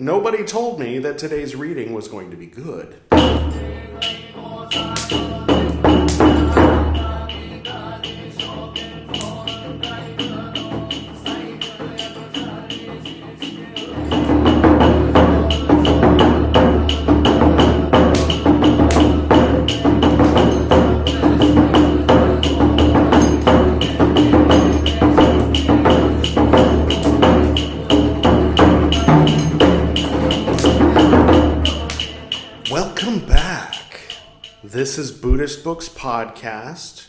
nobody told me that today's reading was going to be good. This is Buddhist Books Podcast,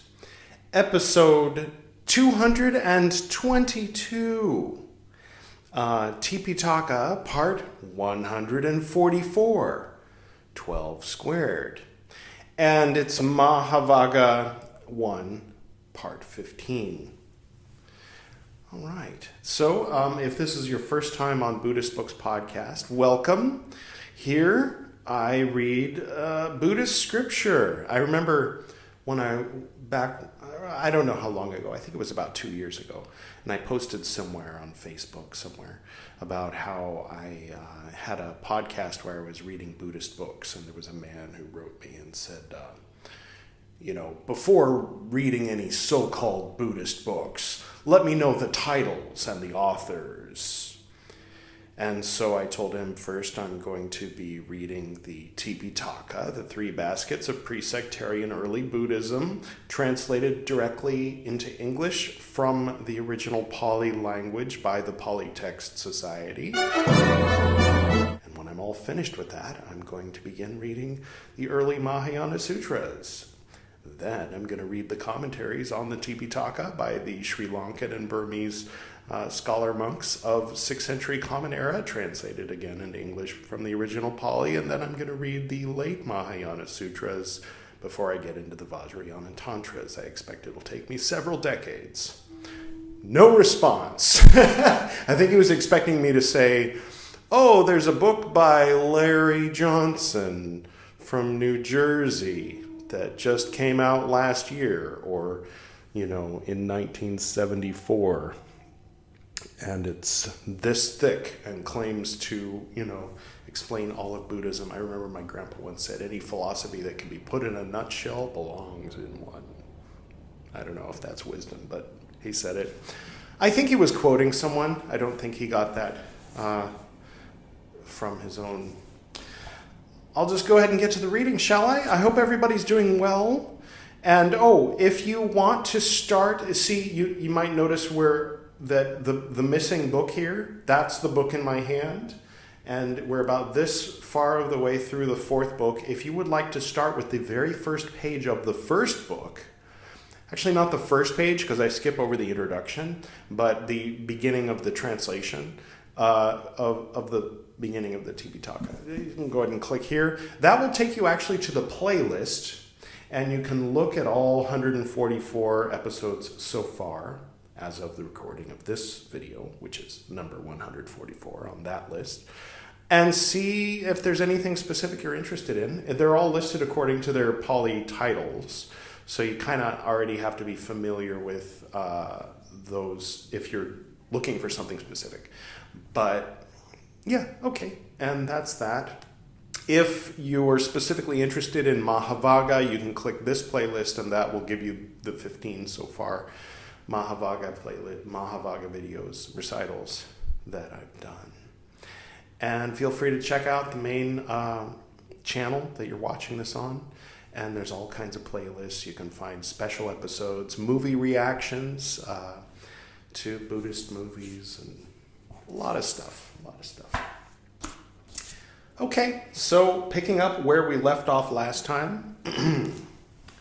episode 222, Tipiṭaka, part 144, 12 squared. And it's Mahāvagga I, part 15. All right. So if this is your first time on Buddhist Books Podcast, welcome. Here I read Buddhist scripture. I remember when I don't know how long ago, I think it was about 2 years ago, and I posted somewhere on Facebook about how I had a podcast where I was reading Buddhist books, and there was a man who wrote me and said, before reading any so-called Buddhist books, let me know the titles and the authors. And so I told him first I'm going to be reading the Tipiṭaka, the three baskets of pre-sectarian early Buddhism, translated directly into English from the original Pali Language by the Pali Text Society. And when I'm all finished with that, I'm going to begin reading the early Mahayana Sutras. Then I'm going to read the commentaries on the Tipiṭaka by the Sri Lankan and Burmese scholar monks of 6th century Common Era, translated again into English from the original Pali, and then I'm going to read the late Mahayana Sutras before I get into the Vajrayana Tantras. I expect it'll take me several decades. No response. I think he was expecting me to say, oh, there's a book by Larry Johnson from New Jersey that just came out last year, or, in 1974. And it's this thick and claims to, explain all of Buddhism. I remember my grandpa once said, any philosophy that can be put in a nutshell belongs in one. I don't know if that's wisdom, but he said it. I think he was quoting someone. I don't think he got that from his own. I'll just go ahead and get to the reading, shall I? I hope everybody's doing well. And, if you want to start, see, you might notice where that the missing book here, that's the book in my hand, and we're about this far of the way through the fourth book. If you would like to start with the very first page of the first book, actually not the first page because I skip over the introduction, but the beginning of the translation of the beginning of the Tipiṭaka. You can go ahead and click here. That will take you actually to the playlist, and you can look at all 144 episodes so far, as of the recording of this video, which is number 144 on that list, and see if there's anything specific you're interested in. They're all listed according to their Pali titles, so you kind of already have to be familiar with those if you're looking for something specific. But yeah, okay, and that's that. If you're specifically interested in Mahāvagga, you can click this playlist, and that will give you the 15 so far Mahāvagga playlist, Mahāvagga videos, recitals that I've done. And feel free to check out the main channel that you're watching this on. And there's all kinds of playlists. You can find special episodes, movie reactions to Buddhist movies, and a lot of stuff. Okay, so picking up where we left off last time,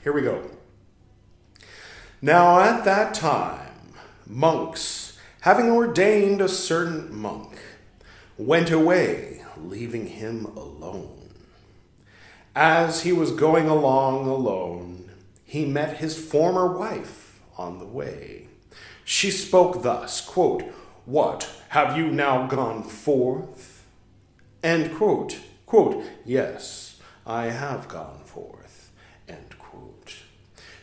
here we go. Now at that time, monks, having ordained a certain monk, went away, leaving him alone. As he was going along alone, he met his former wife on the way. She spoke thus, quote, "What, have you now gone forth?" End quote. Quote, "Yes, I have gone forth." End quote.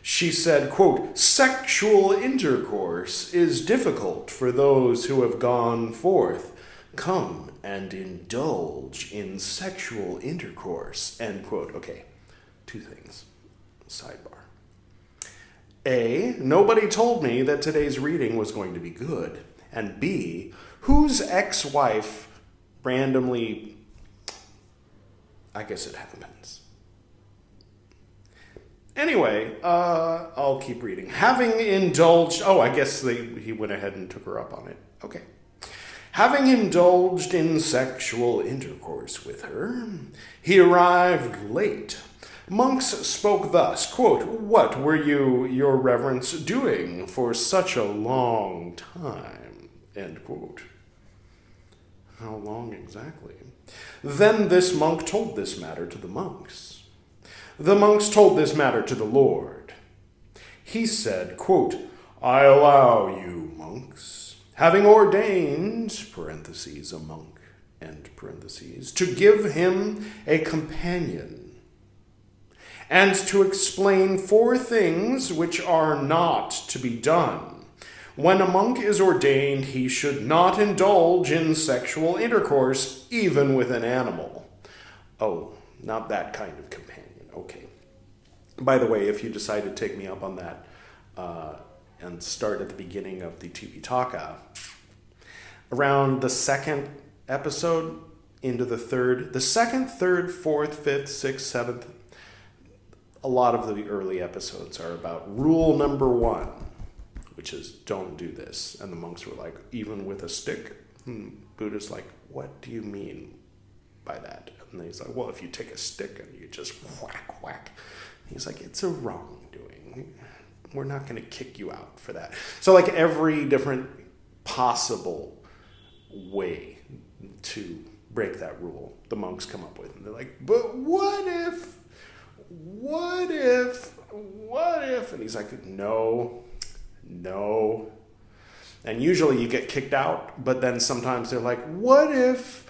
She said, quote, "Sexual intercourse is difficult for those who have gone forth come and indulge in sexual intercourse, end quote. Okay, two things. Sidebar. A, nobody told me that today's reading was going to be good. And B, whose ex-wife randomly, I guess it happens. Anyway, I'll keep reading. Having indulged, I guess he went ahead and took her up on it. Okay. Having indulged in sexual intercourse with her, he arrived late. Monks spoke thus, quote, "What were you, your reverence, doing for such a long time?" End quote. How long exactly? Then this monk told this matter to the monks. The monks told this matter to the Lord. He said, quote, "I allow you, monks, having ordained," parentheses, a monk, end parentheses, "to give him a companion, and to explain 4 things which are not to be done. When a monk is ordained, he should not indulge in sexual intercourse, even with an animal." Oh, not that kind of companion. Okay. By the way, if you decide to take me up on that and start at the beginning of the Tipiṭaka, around the 2nd episode into the 3rd, the 2nd, 3rd, 4th, 5th, 6th, 7th, a lot of the early episodes are about rule number 1, which is don't do this. And the monks were like, even with a stick? Buddha's like, what do you mean by that? And he's like, well, if you take a stick and you just whack, whack. He's like, it's a wrongdoing. We're not going to kick you out for that. So like every different possible way to break that rule, the monks come up with. And they're like, but what if? And he's like, no. And usually you get kicked out, but then sometimes they're like, what if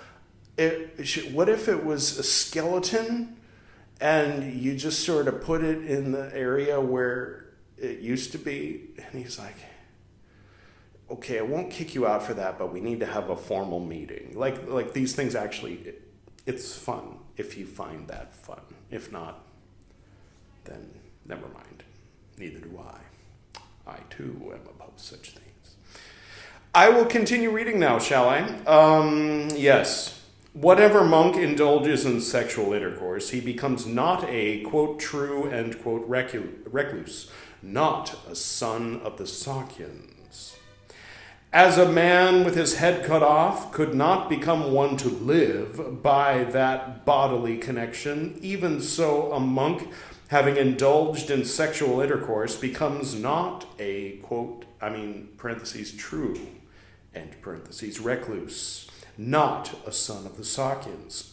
it was a skeleton and you just sort of put it in the area where it used to be? And he's like, okay, I won't kick you out for that, but we need to have a formal meeting. Like these things actually, it's fun if you find that fun. If not, then never mind. Neither do I. I, too, am opposed to such things. I will continue reading now, shall I? Yes. Whatever monk indulges in sexual intercourse, he becomes not a, quote, true, end quote, recluse, not a son of the Sakyans. As a man with his head cut off could not become one to live by that bodily connection, even so a monk, having indulged in sexual intercourse, becomes not a, quote, parentheses, true, end parentheses, recluse, not a son of the Sakyans.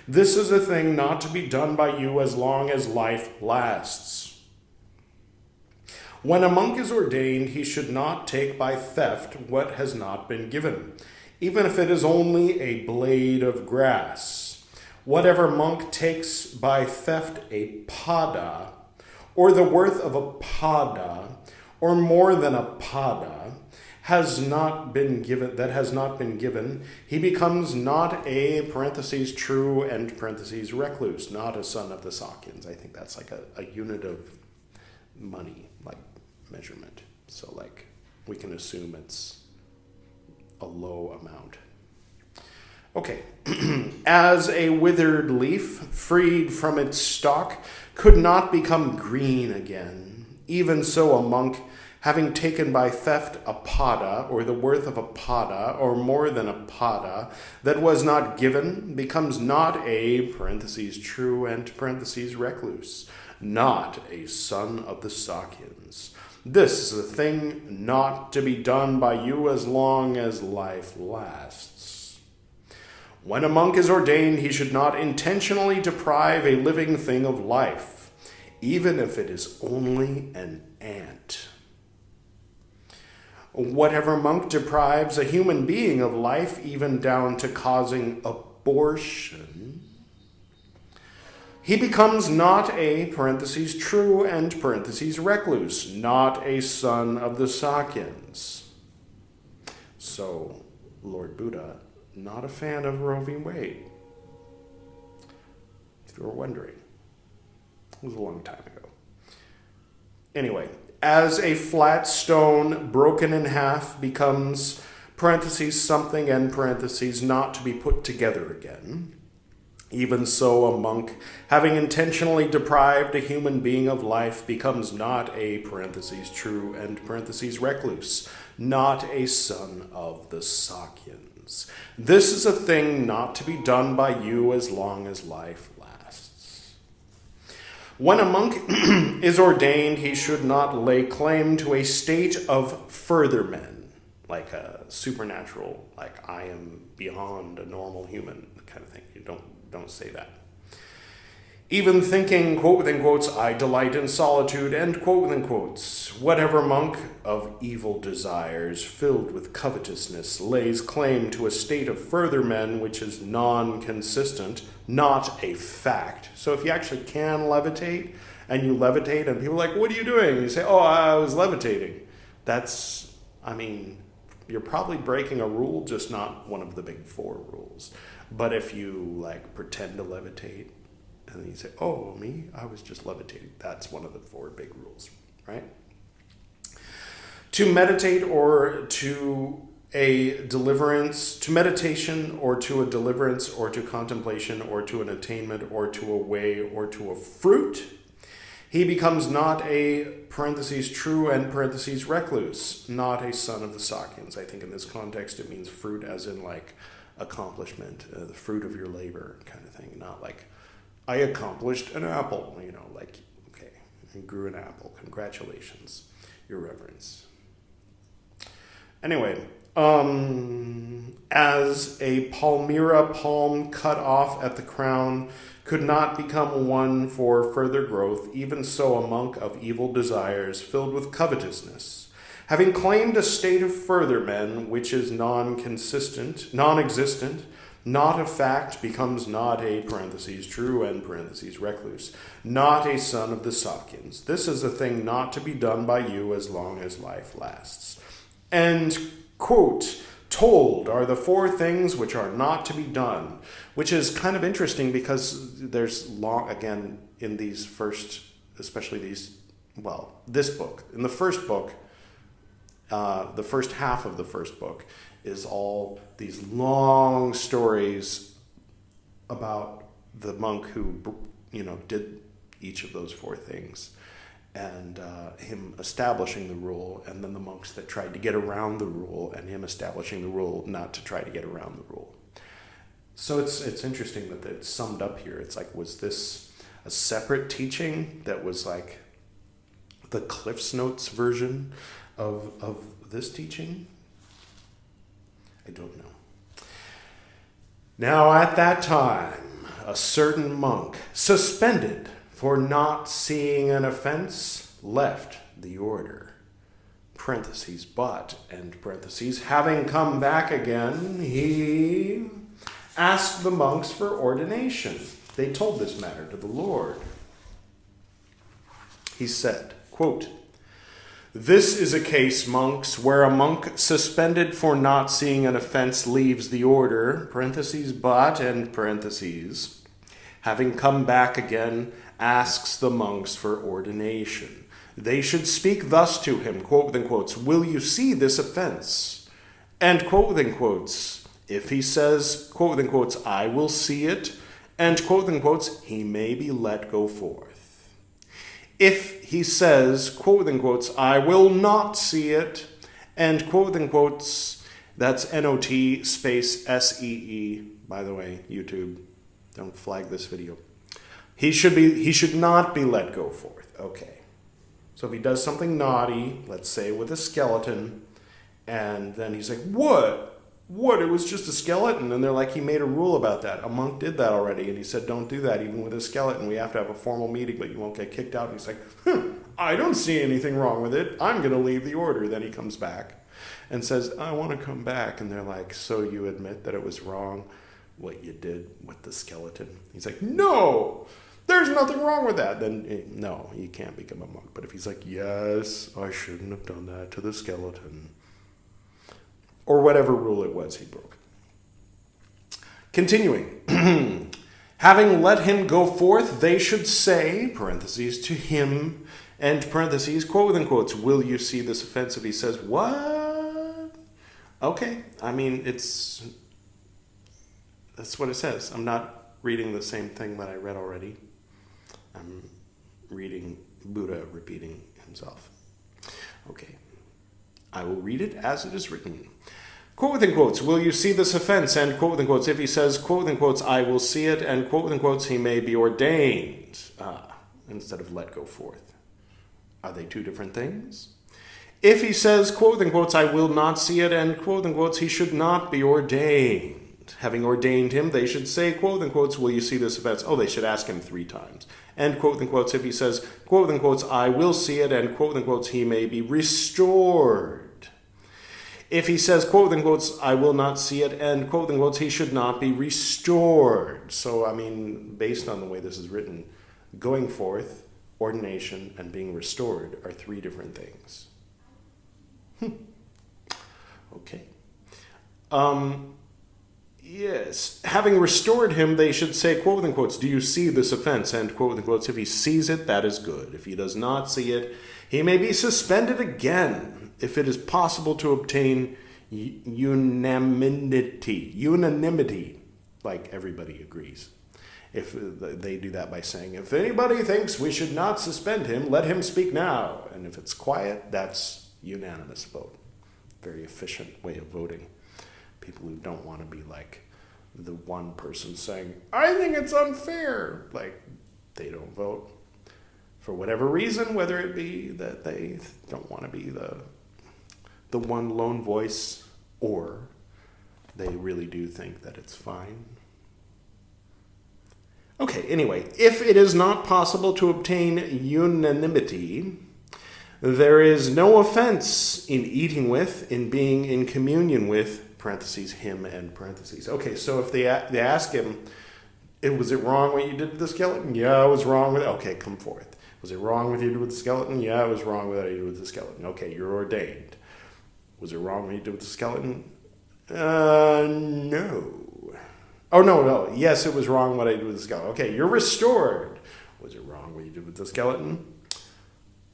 This is a thing not to be done by you as long as life lasts. When a monk is ordained, he should not take by theft what has not been given, even if it is only a blade of grass. Whatever monk takes by theft a pada, or the worth of a pada, or more than a pada, has not been given, he becomes not a, parentheses, true, end parentheses, recluse, not a son of the Sakyans. I think that's like a unit of money, like measurement. So like we can assume it's a low amount. Okay. As a withered leaf, freed from its stalk, could not become green again, even so a monk, having taken by theft a pada, or the worth of a pada, or more than a pada, that was not given, becomes not a, parentheses, true, and parentheses, recluse, not a son of the Sakyans. This is a thing not to be done by you as long as life lasts. When a monk is ordained, he should not intentionally deprive a living thing of life, even if it is only an ant. Whatever monk deprives a human being of life, even down to causing abortion, he becomes not a, parentheses, true, and parentheses, recluse, not a son of the Sakyans. So, Lord Buddha not a fan of Roe v. Wade. If you were wondering. It was a long time ago. Anyway, as a flat stone broken in half becomes, parentheses, something, end parentheses, not to be put together again, even so a monk, having intentionally deprived a human being of life, becomes not a, parentheses, true, end parentheses, recluse, not a son of the Sakyans. This is a thing not to be done by you as long as life lasts. When a monk is ordained, he should not lay claim to a state of further men, like a supernatural, like I am beyond a normal human kind of thing. You don't say that. Even thinking, quote within quotes, I delight in solitude, end quote within quotes. Whatever monk of evil desires, filled with covetousness, lays claim to a state of further men which is non-consistent, not a fact. So if you actually can levitate, and you levitate, and people are like, what are you doing? And you say, oh, I was levitating. That's, you're probably breaking a rule, just not one of the big 4 rules. But if you pretend to levitate, and then you say, oh, me, I was just levitating. That's one of the 4 big rules, right? To meditate or to a deliverance, to meditation or to a deliverance or to contemplation or to an attainment or to a way or to a fruit, he becomes not a, parentheses, true, end parentheses, recluse, not a son of the Sakyans. I think in this context it means fruit as in accomplishment, the fruit of your labor kind of thing, not I accomplished an apple, okay, you grew an apple, congratulations, your reverence. Anyway, as a palmyra palm cut off at the crown could not become one for further growth, even so a monk of evil desires, filled with covetousness, having claimed a state of further men which is non-existent, not a fact, becomes not a, parentheses, true, end parentheses, recluse, not a son of the Sakyans. This is a thing not to be done by you as long as life lasts. And, quote, told are the 4 things which are not to be done, which is kind of interesting because there's again, in these first, especially this book, in the first book, the first half of the first book is all these long stories about the monk who, did each of those 4 things, and him establishing the rule, and then the monks that tried to get around the rule, and him establishing the rule not to try to get around the rule. So it's interesting that it's summed up here. It's was this a separate teaching that was the Cliff's Notes version of this teaching? I don't know. Now at that time, a certain monk, suspended for not seeing an offense, left the order. Parentheses, but, end parentheses, having come back again, he asked the monks for ordination. They told this matter to the Lord. He said, quote, this is a case, monks, where a monk suspended for not seeing an offense leaves the order, parentheses, but, end parentheses, having come back again, asks the monks for ordination. They should speak thus to him, quote within quotes, will you see this offense? And quote within quotes, if he says, quote within quotes, I will see it, and quote within quotes, he may be let go forth. If he says, quote within quotes, I will not see it, and quote within quotes, that's N-O-T space S-E-E, by the way, YouTube, don't flag this video. He should not be let go forth. Okay. So if he does something naughty, let's say with a skeleton, and then he's like, what? What? It was just a skeleton. And they're like, he made a rule about that. A monk did that already. And he said, don't do that even with a skeleton. We have to have a formal meeting, but you won't get kicked out. And he's like, I don't see anything wrong with it. I'm going to leave the order. Then he comes back and says, I want to come back. And they're like, so you admit that it was wrong what you did with the skeleton? He's like, no, there's nothing wrong with that. Then no, you can't become a monk. But if he's like, yes, I shouldn't have done that to the skeleton, or whatever rule it was he broke. Continuing. Having let him go forth, they should say, parentheses, to him, end parentheses, quote within quotes, will you see this offense? If he says, what? Okay, I mean, that's what it says. I'm not reading the same thing that I read already. I'm reading Buddha repeating himself. Okay, I will read it as it is written. Quote within quotes, will you see this offense? And quote within quotes, if he says, quote within quotes, I will see it, and quote within quotes, he may be ordained, instead of let go forth. Are they two different things? If he says, quote within quotes, I will not see it, and quote within quotes, he should not be ordained. Having ordained him, they should say, quote within quotes, will you see this offense? Oh, they should ask him 3 times. And quote within quotes, if he says, quote within quotes, I will see it, and quote within quotes, he may be restored. If he says, quote within quotes, I will not see it, and quote within quotes, he should not be restored. So, I mean, based on the way this is written, going forth, ordination, and being restored are 3 different things. Okay. Yes. Having restored him, they should say, quote within quotes, do you see this offense? And quote within quotes, if he sees it, that is good. If he does not see it, he may be suspended again. If it is possible to obtain unanimity, like everybody agrees. If they do that by saying, if anybody thinks we should not suspend him, let him speak now. And if it's quiet, that's unanimous vote. Very efficient way of voting. People who don't want to be like the one person saying, I think it's unfair. Like, they don't vote. For whatever reason, whether it be that they don't want to be the one lone voice, or they really do think that it's fine. Okay, anyway, if it is not possible to obtain unanimity, there is no offense in eating with, in being in communion with, parentheses, him, and parentheses. Okay, so if they ask him, was it wrong what you did with the skeleton? Yeah, it was wrong with it. Okay, come forth. Was it wrong what you did with the skeleton? Yeah, it was wrong with what you did with the skeleton. Okay, you're ordained. Was it wrong what you did with the skeleton? No. Oh, no. Yes, it was wrong what I did with the skeleton. Okay, you're restored. Was it wrong what you did with the skeleton?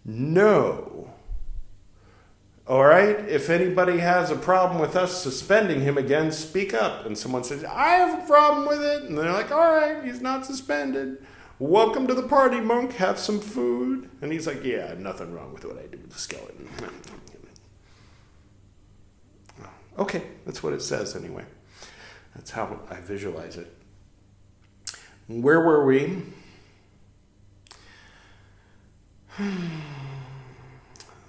No. All right, if anybody has a problem with us suspending him again, speak up. And someone says, I have a problem with it. And they're like, all right, he's not suspended. Welcome to the party, monk. Have some food. And he's like, yeah, nothing wrong with what I did with the skeleton. Okay, that's what it says anyway. That's how I visualize it. Where were we?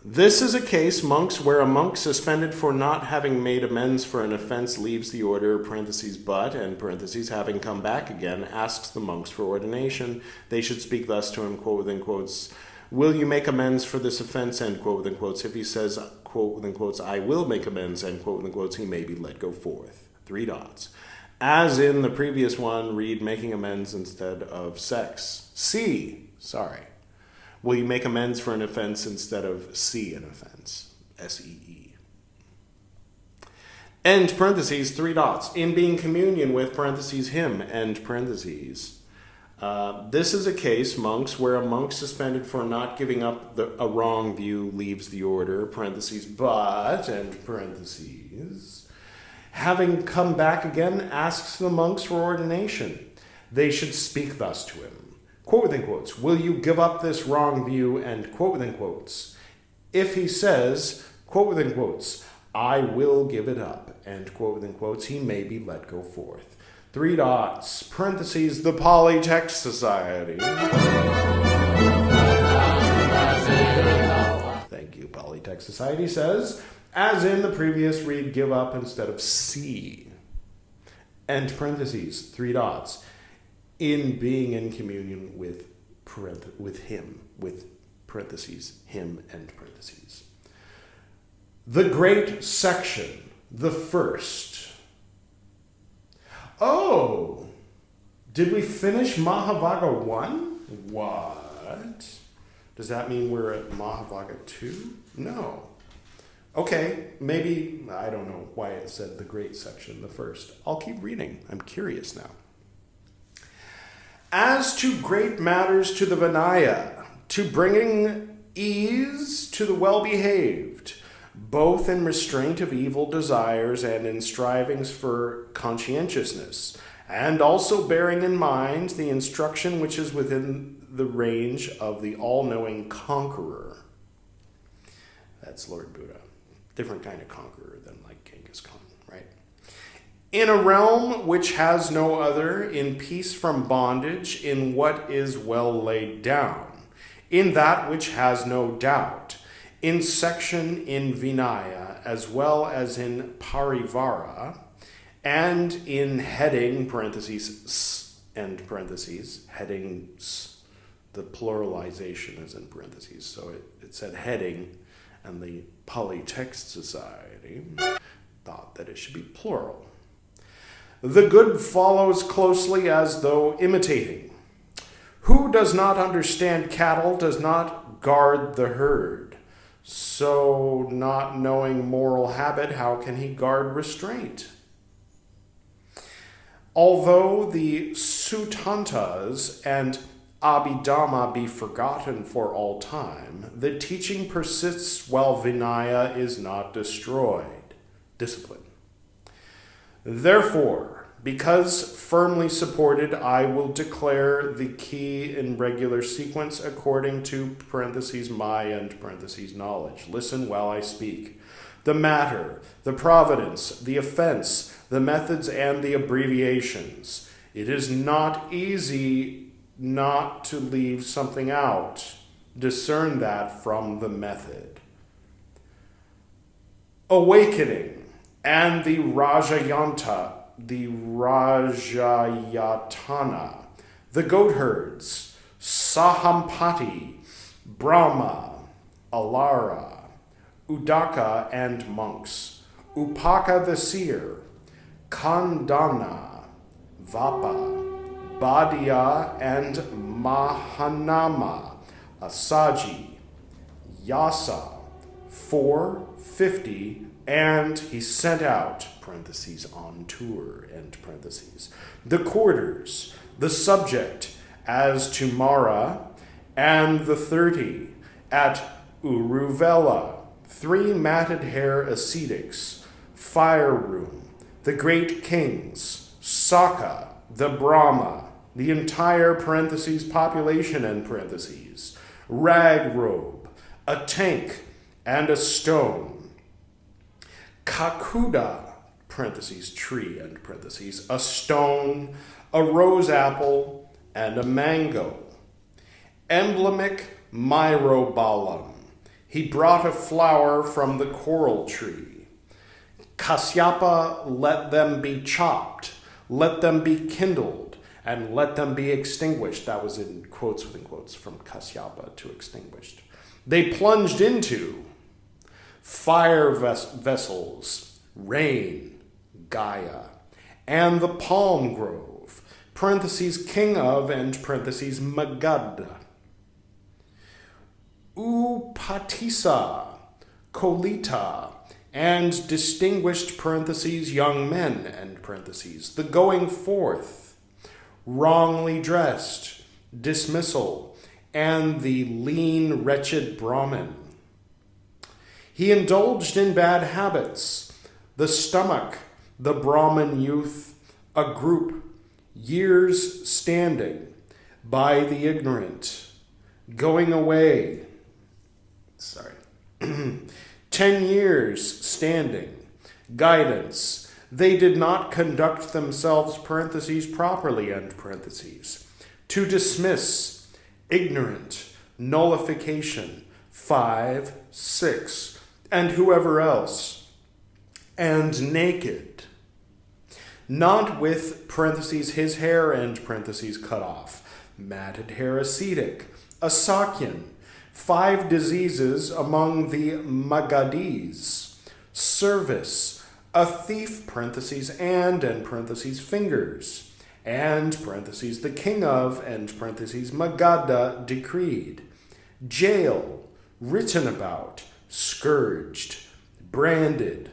This is a case, monks, where a monk suspended for not having made amends for an offense leaves the order, parentheses, but, and parentheses, having come back again, asks the monks for ordination. They should speak thus to him, quote within quotes, will you make amends for this offense, end quote within quotes. If he says, quote within quotes, I will make amends, end quote within quotes, he may be let go forth. 3 dots. As in the previous one, read making amends instead of sex. Will you make amends for an offense instead of see an offense? S-E-E. End parentheses, 3 dots. In being communion with, parentheses, him, end parentheses. This is a case, monks, where a monk suspended for not giving up a wrong view leaves the order, parentheses, but, end parentheses, having come back again, asks the monks for ordination. They should speak thus to him. Quote within quotes, will you give up this wrong view, and quote within quotes. If he says, quote within quotes, I will give it up, and quote within quotes, he may be let go forth. 3 dots, parentheses, the Pali Text Society. Thank you, Pali Text Society says, as in the previous, read give up instead of see. End parentheses, 3 dots. In being in communion with him, with parentheses, him, end parentheses. The great section, the first. Oh, did we finish Mahāvagga I? What? Does that mean we're at Mahāvagga II? No. Okay, maybe, I don't know why it said the great section, the first. I'll keep reading. I'm curious now. As to great matters to the Vinaya, to bringing ease to the well-behaved, both in restraint of evil desires and in strivings for conscientiousness, and also bearing in mind the instruction which is within the range of the all-knowing conqueror. That's Lord Buddha. Different kind of conqueror than like Genghis Khan, right? In a realm which has no other, in peace from bondage, in what is well laid down, in that which has no doubt, in section in Vinaya, as well as in Parivara, and in heading, parentheses, s, end parentheses, heading, s, the pluralization is in parentheses, so it said heading, and the Pali Text Society thought that it should be plural. The good follows closely as though imitating. Who does not understand cattle does not guard the herd. So, not knowing moral habit, how can he guard restraint? Although the Suttantas and Abhidhamma be forgotten for all time, the teaching persists while Vinaya is not destroyed. Discipline. Therefore, because firmly supported, I will declare the key in regular sequence according to parentheses my and parentheses knowledge. Listen while I speak. The matter, the providence, the offense, the methods, and the abbreviations. It is not easy not to leave something out. Discern that from the method. Awakening and the Rajayanta, the Rajayatana, the goat herds, Sahampati, Brahma, Alara, Udaka and monks, Upaka the seer, Kandana, Vapa, Badia and Mahanama, Asaji, Yasa, 450, and he sent out, parentheses, on tour, end parentheses, the quarters, the subject as to Mara, and the 30 at Uruvela, 3 matted hair ascetics, fire room, the great kings, Saka, the Brahma, the entire parentheses population end parentheses, rag robe, a tank, and a stone, Kakuda, parentheses, tree, end parentheses, a stone, a rose apple, and a mango. Emblemic myrobalam. He brought a flower from the coral tree. Kasyapa, let them be chopped, let them be kindled, and let them be extinguished. That was in quotes within quotes from Kasyapa to extinguished. They plunged into fire vessels, rain, Gaia, and the palm grove, parentheses, king of, and parentheses, Magadha. Upatissa, Kolita, and distinguished, parentheses, young men, end parentheses, the going forth, wrongly dressed, dismissal, and the lean, wretched Brahmin. He indulged in bad habits, the stomach, the Brahmin youth, a group, years standing, by the ignorant, going away, 10 years standing, guidance, they did not conduct themselves, parentheses, properly, end parentheses, to dismiss, ignorant, nullification, 5, 6, and whoever else, and naked, not with, parentheses, his hair, end parentheses, cut off, matted hair ascetic, a Sakyan, 5 diseases among the Magadhis, service, a thief, parentheses, and, end parentheses, fingers, and, parentheses, the king of, end parentheses, Magadha decreed, jail, written about, scourged, branded,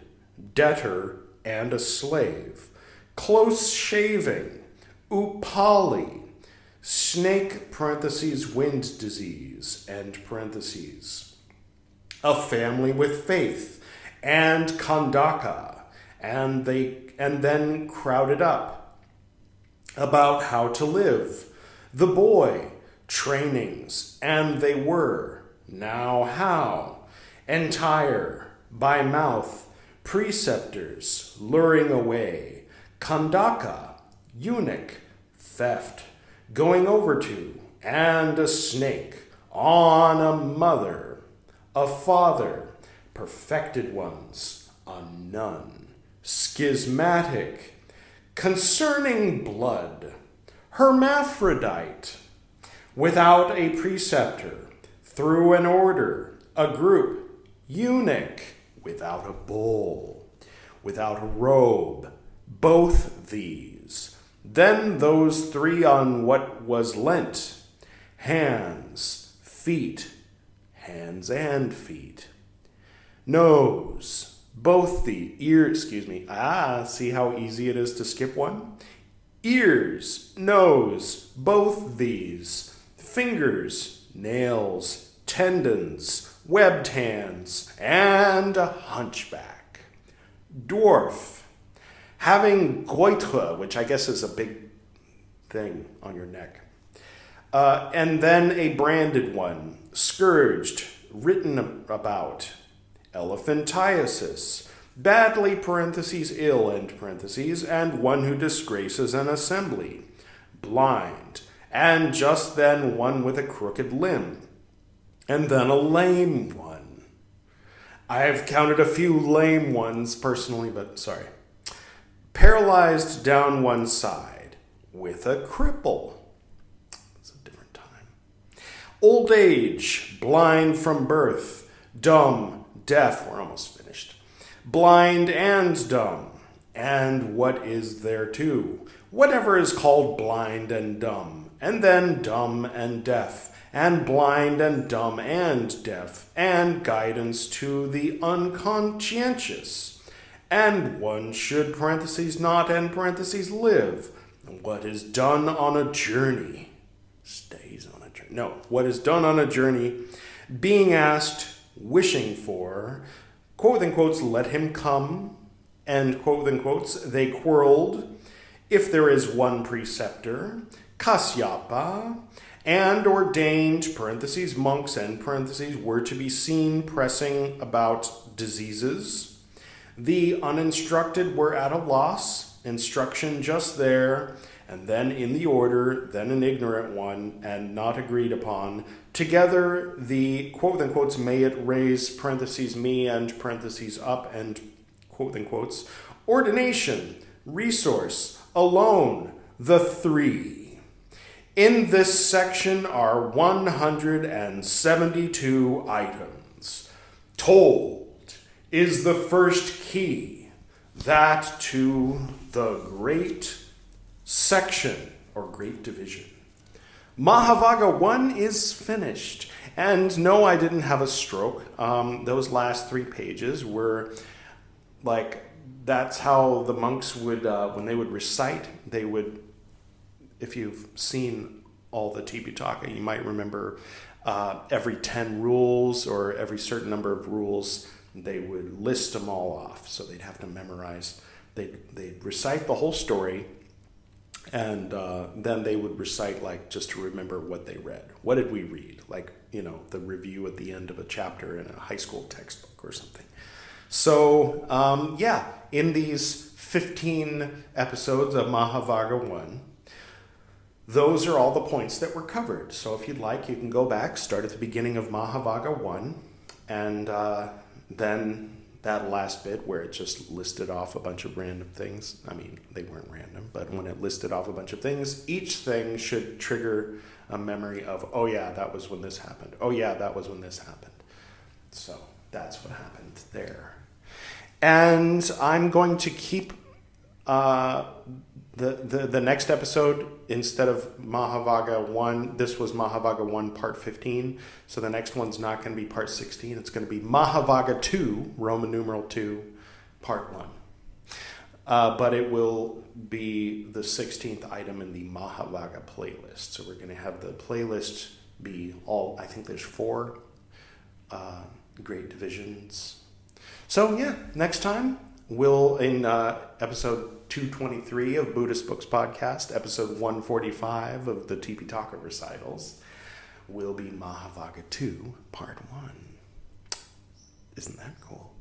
debtor, and a slave, close shaving, upali, snake, parentheses, wind disease, end parentheses, a family with faith, and kandaka, and then crowded up about how to live, the boy, trainings, and they were, now how, entire, by mouth, preceptors, luring away, kandaka, eunuch, theft, going over to, and a snake, on a mother, a father, perfected ones, a nun, schismatic, concerning blood, hermaphrodite, without a preceptor, through an order, a group, eunuch, without a bowl, without a robe, both these. Then those three on what was lent, hands, feet, hands and feet, nose, both the ears, see how easy it is to skip one? Ears, nose, both these, fingers, nails, tendons, webbed hands, and a hunchback. Dwarf, having goitre, which I guess is a big thing on your neck, and then a branded one, scourged, written about, elephantiasis, badly, parentheses, ill, end parentheses, and one who disgraces an assembly, blind, and just then one with a crooked limb, and then a lame one. I've counted a few lame ones personally, but sorry. Paralyzed down one side, with a cripple. It's a different time. Old age, blind from birth, dumb, deaf, we're almost finished. Blind and dumb. And what is there too? Whatever is called blind and dumb, and then dumb and deaf, and blind and dumb and deaf, and guidance to the unconscientious. And one should, parentheses, not, end parentheses, live. What is done on a journey stays on a journey. No, what is done on a journey, being asked, wishing for, quote and quotes, let him come, and quote and quotes, they quarreled, if there is one preceptor, kasyapa, and ordained, parentheses, monks, end parentheses, were to be seen pressing about diseases. The uninstructed were at a loss, instruction just there, and then in the order, then an ignorant one, and not agreed upon. Together, the quote and quotes, may it raise, parentheses, me, and parentheses, up, and quote and quotes, ordination, resource, alone, the three. In this section are 172 items. Told is the first key, that to the great section or great division. Mahāvagga I is finished. And no, I didn't have a stroke. Those last 3 pages were like, that's how the monks would, when they would recite, they would, if you've seen all the Tipiṭaka, you might remember every 10 rules or every certain number of rules, they would list them all off. So they'd have to memorize, they'd recite the whole story, and then they would recite, like, just to remember what they read. What did we read? Like, you know, the review at the end of a chapter in a high school textbook or something. So, in these 15 episodes of Mahāvagga I, those are all the points that were covered. So if you'd like, you can go back, start at the beginning of Mahāvagga I, and then that last bit where it just listed off a bunch of random things. I mean, they weren't random, but when it listed off a bunch of things, each thing should trigger a memory of, oh yeah, that was when this happened. Oh yeah, that was when this happened. So that's what happened there. And I'm going to keep The next episode, instead of Mahāvagga I, this was Mahāvagga I part 15. So the next one's not going to be part 16. It's going to be Mahāvagga II, Roman numeral 2, part 1. But it will be the 16th item in the Mahāvagga playlist. So we're going to have the playlist be all, I think there's 4 great divisions. So yeah, next time we'll, in episode 223 of Buddhist Books Podcast, episode 145 of the Tipiṭaka recitals, will be Mahāvagga II, part 1. Isn't that cool?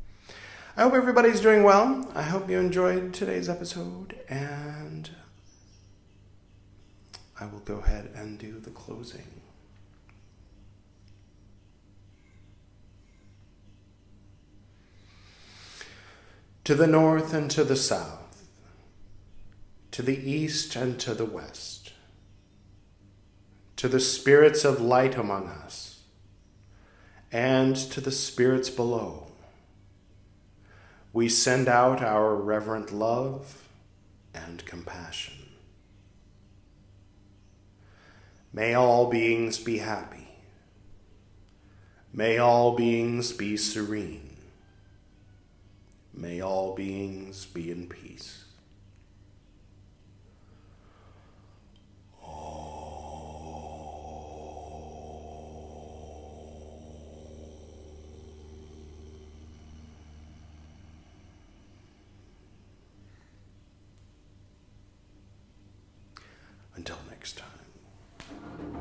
I hope everybody's doing well. I hope you enjoyed today's episode, and I will go ahead and do the closing. To the north and to the south, to the east and to the west, to the spirits of light among us, and to the spirits below, we send out our reverent love and compassion. May all beings be happy. May all beings be serene. May all beings be in peace. Until next time.